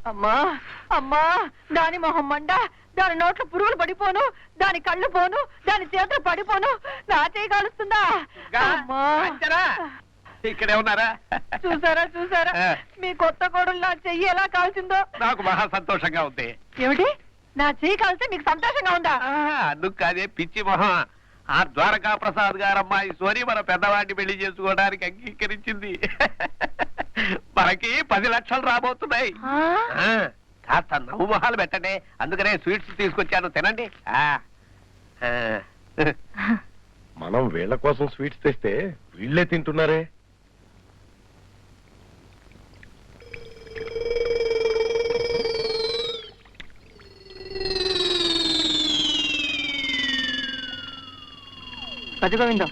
అమ్మా అమ్మా, దాని మొహం మండ, దాని నోట్లో పురుగులు పడిపోను, దాని కళ్ళు పోను, దాని చేతులు పడిపోను, నా చేయి కాలుస్తుందా? ఇక్కడే ఉన్నారా? చూసారా చూసారా మీ కొత్త కోడలు నా చెయ్యి ఎలా కాల్చిందో? నాకు మహా సంతోషంగా ఉంది. ఏమిటి, నా చెయ్యి కాల్స్తే మీకు సంతోషంగా ఉందా? అందుకు కాదే పిచ్చి మొహం. ఆ ద్వారకా ప్రసాద్ గారు అమ్మాయి సోని మన పెద్దవాడిని పెళ్లి చేసుకోవడానికి అంగీకరించింది. మనకి 10 లక్షలు రాబోతున్నాయి. కాస్త నవ్వు మొహాలు పెట్టండి, అందుకనే స్వీట్స్ తీసుకొచ్చాను, తినండి. మనం వీళ్ళ కోసం స్వీట్స్ తెస్తే వీళ్ళే తింటున్నారే. గోవిందం,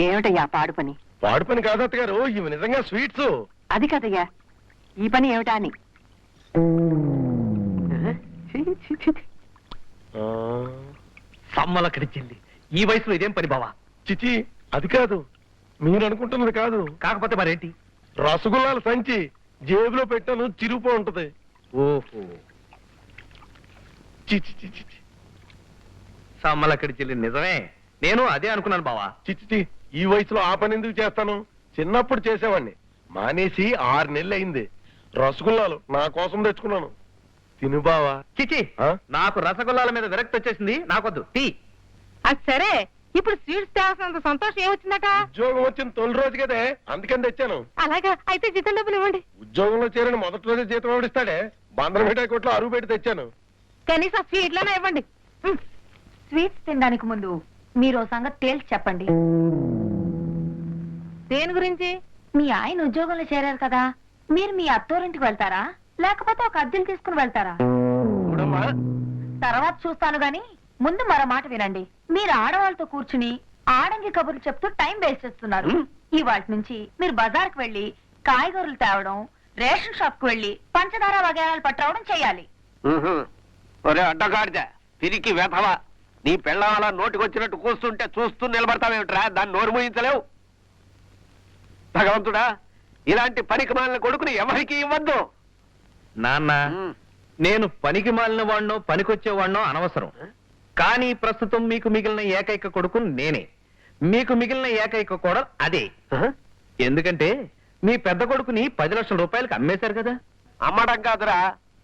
ఏమిటయ్యా పాడు పని? పాడు పని కాదు అత్తగారు, ఇవి నిజంగా స్వీట్స్. అది కదయ్యా, ఈ పని ఏమిటా అని. సమ్మలక్కడి చెల్లి, ఈ వయసులో ఇదేం పని బావా? చిచి, అది కాదు, మీరు అనుకుంటున్నది కాదు. కాకపోతే మరేంటి? రసగుల్లాల సంచి జేబులో పెట్టాను, చిరుపో ఉంటది. ఓహో, చిచి చిచి, సమ్మలక్కడి చెల్లి నిజమే, నేను అదే అనుకున్నాను బావా. చిచి, ఈ వయసులో ఆ పని ఎందుకు చేస్తాను? చిన్నప్పుడు చేసేవాడిని, మానేసి 6 నెలలు అయింది. రసగుల్లాలు నా కోసం తెచ్చుకున్నాను, తిను బావా. చిచి, నాకు రసగుల్లాల మీద విరక్తి వచ్చేసింది, నాకొద్దు. టీ. అది సరే, ఇప్పుడు స్వీట్స్ తేవాల్సినంత సంతోషం ఏమొచ్చిందట? ఉద్యోగం వచ్చిన తొలి రోజు కదే, అందుకని తెచ్చాను. అలాగా, అయితే జీతం డబ్బులు ఇవ్వండి. ఉద్యోగంలో చేరిన మొదటి రోజే జీతం ఎవడిస్తాడే? బందరం మిఠాయి కొట్లో అరువు పెట్టి తెచ్చాను. కనీసం స్వీట్లనే ఇవ్వండి. స్వీట్స్ తినడానికి ముందు మీరు సంగతి తేల్చి చెప్పండి. దేని గురించి? మీ ఆయన ఉద్యోగంలో చేరారు కదా, మీరు మీ అత్తోరింటికి వెళ్తారా, లేకపోతే ఒక అద్దెలు తీసుకుని వెళ్తారా? తర్వాత చూస్తాను గాని ముందు మరో మాట వినండి. మీరు ఆడవాళ్ళతో కూర్చుని ఆడంగి కబుర్లు చెప్తూ టైం వేస్ట్ చేస్తున్నారు. ఇవాటి నుంచి మీరు బజార్కి వెళ్లి కాయగూరలు తేవడం, రేషన్ షాప్ కు వెళ్లి పంచదార వగేరాలు పట్టవడం చేయాలి. అడ్డగాడిద తిరిగి వెధవా, నీ పెళ్ళం అలా నోటికొచ్చినట్టు కూస్తుంటే చూస్తూ నిలబడతావేమిట్రా? దాన్ని నోరు మూయించలేవు. భగవంతుడా, ఇలాంటి పనికి మాలిన కొడుకుని ఎవరికి ఇవ్వద్దు. నాన్న, నేను పనికి మాలిన వాడినో పనికొచ్చేవాడినో అనవసరం, కానీ ప్రస్తుతం మీకు మిగిలిన ఏకైక కొడుకు నేనే. మీకు మిగిలిన ఏకైక కోడలు అదే. ఎందుకంటే మీ పెద్ద కొడుకుని 10 లక్షల రూపాయలకు అమ్మేశారు కదా. అమ్మడం కాదురా,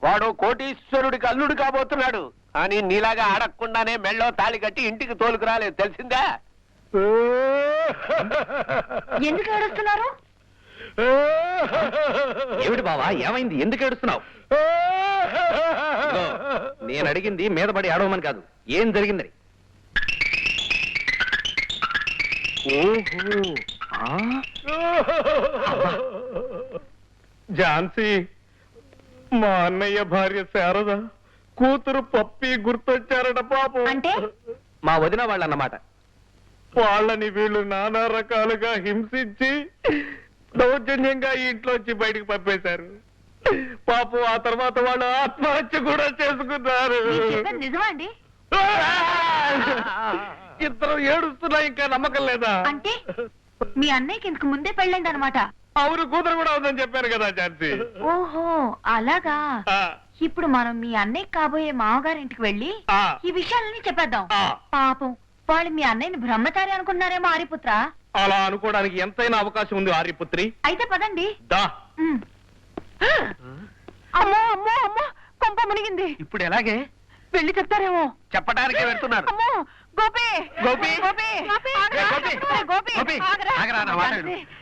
వాడు కోటీశ్వరుడికి అల్లుడు కాబోతున్నాడు. అని నీలాగా అడగకుండానే మెళ్ళో తాళి కట్టి ఇంటికి తోలుకు రాలేదు, తెలిసిందా? ఎందుకు ఏడుస్తున్నారు? ఏమిటి బావా, ఏమైంది? ఎందుకు ఏడుస్తున్నావు? నేను అడిగింది మీద పడి ఆడవమని కాదు, ఏం జరిగిందని. ఝాన్సీ, మా అన్నయ్య భార్య శారద కూతురు పప్పి గుర్తొచ్చారట పాపం. అంటే మా వదిన వాళ్ళన్నమాట. వాళ్ళని వీళ్ళు నానా రకాలుగా హింసించి దౌర్జన్యంగా ఇంట్లోంచి బయటికి పంపేశారు. పాపం ఆ తర్వాత వాళ్ళు ఆత్మహత్య కూడా చేసుకున్నారు. నిజమా అండి? ఇద్దరు ఏడుస్తున్నా, ఇంకా నమ్మకం లేదా? అంటే మీ అన్నయ్యకి ఇంతకు ముందే పెళ్ళైంది అనమాట? అవును, కూతురు కూడా ఉందని చెప్పారు కదా ఝాన్సీ. ఓహో, అలాగా. ఇప్పుడు మనం మీ అన్నయ్య కాబోయే మామగారింటికి వెళ్ళి ఈ విషయాలన్నీ చెప్పేద్దాం. పాపం వాళ్ళు మీ అన్నయ్యని బ్రహ్మచారి అనుకున్నారేమో. ఆర్యపుత్ర, అలా అనుకోవడానికి ఎంతైనా అవకాశం ఉంది ఆర్యపుత్రి. అయితే పదండి. దా. అమ్మో అమ్మో అమ్మో, కొంప మునిగింది. ఇప్పుడు ఎలాగే? వెళ్ళి చెప్తారేమో. చెప్పడానికే వెళ్తున్నారు. అమ్మో, గోపి గోపి,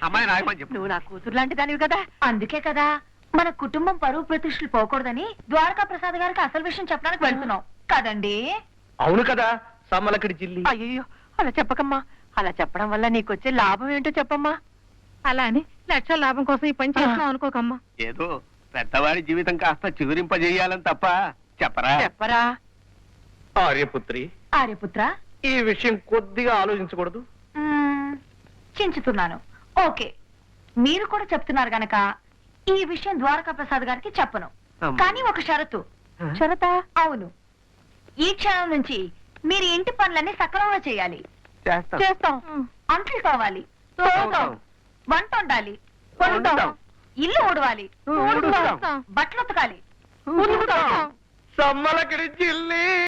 అమ్మాయి నాయమని చెప్పు. నువ్వు నా కూతురు లాంటి దానివి కదా, అందుకే కదా మన కుటుంబం పరువు ప్రతిష్టలు పోకూడదని ద్వారకా ప్రసాద్ గారికి అసలు విషయం చెప్పడానికి వెళ్తున్నావు కదండి? అవును కదా, సమ్మలక్కడి జిల్లి. అయ్యో, అలా చెప్పకమ్మా. అలా చెప్పడం వల్ల నీకొచ్చే లాభం ఏంటో చెప్పమ్మా. అలా అని లక్షల లాభం కోసం ఈ పని చేస్తున్నావు అనుకోకమ్మా. ఏదో పెద్దవాడి జీవితం కాస్త చిగురింపజేయాలని తప్ప చెప్పరా? చెప్పరా? ఆర్యపుత్రి, ఆర్యపుత్ర, ఈ విషయం కొద్దిగా ఆలోచించకూడదు? చించుతున్నాను. ఓకే, మీరు కూడా చెప్తున్నారు గనక ఈ విషయం ద్వారకా ప్రసాద్ గారికి చెప్పను. కానీ ఒక షరతు. షరతా? అవును, ఈ క్షణం నుంచి మీరు ఇంటి పనులన్నీ సక్రమంగా చేయాలి. చేస్తాం. అంట్లు కావాలి, తోముతాం, వంట వండాలి, వండుతాం, ఇల్లు ఊడవాలి, ఊడుస్తాం. బట్టలు ఉతకాలి, సమ్మలకరించి